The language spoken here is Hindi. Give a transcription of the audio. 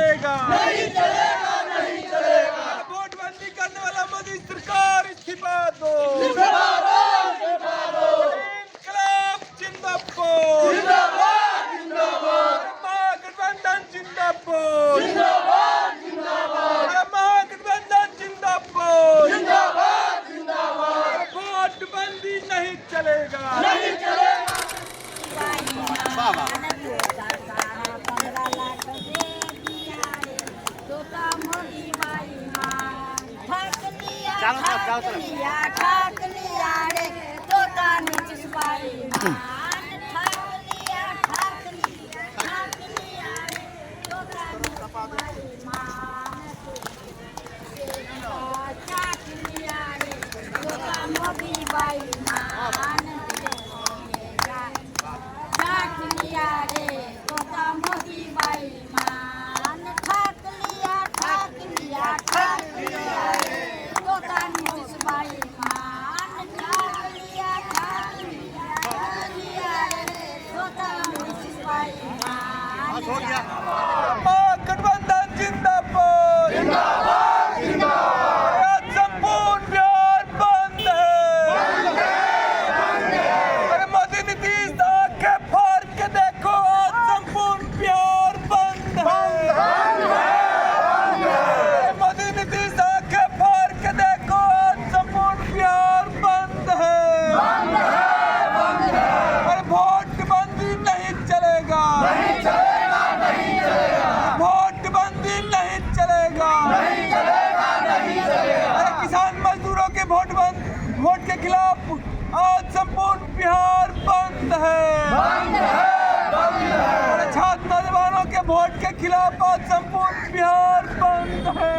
चलेगा, नहीं चलेगा, नहीं चलेगा। नोटबंदी करने वाला मोदी सरकार इस्तीफा दो, इस्तीफा दो, इस्तीफा दो। इंकलाब जिंदाबाद, जिंदाबाद, जिंदाबाद, महागठबंधन जिंदाबाद, जिंदाबाद, जिंदाबाद, महागठबंधन जिंदाबाद, जिंदाबाद, जिंदाबाद। नोटबंदी नहीं चलेगा, नहीं चलेगा। ठाक लिया रे तोता नीचे छुपाई ठाक लिया रे तोता नीचे छुपाई ठाक लिया रे तोता मोदी बाई ठाक लिया रे तोता मोदी बाई ठाक लिया रे तोता नीचे छुपाई ठाक लिया रे तोता नीचे छुपाई महागठबंधन जिंदाबाद, जिंदाबाद, जिंदाबाद। आज संपूर्ण बिहार बंद है, अरे मोदी नीतीश आंखें फाड़ के देखो, आज संपूर्ण बिहार बंद है, अरे मोदी नीतीश आंखें फाड़ के देखो, आज संपूर्ण बिहार बंद है, अरे वोटबंदी नहीं चलेगा, नहीं चलेगा, नहीं चलेगा, वोटबंदी नहीं चलेगा, नहीं चलेगा, नहीं चलेगा। अरे किसान मजदूरों के वोट के खिलाफ आज संपूर्ण बिहार बंद है, अरे छात्र नौजवानों के वोट के खिलाफ आज संपूर्ण बिहार बंद है।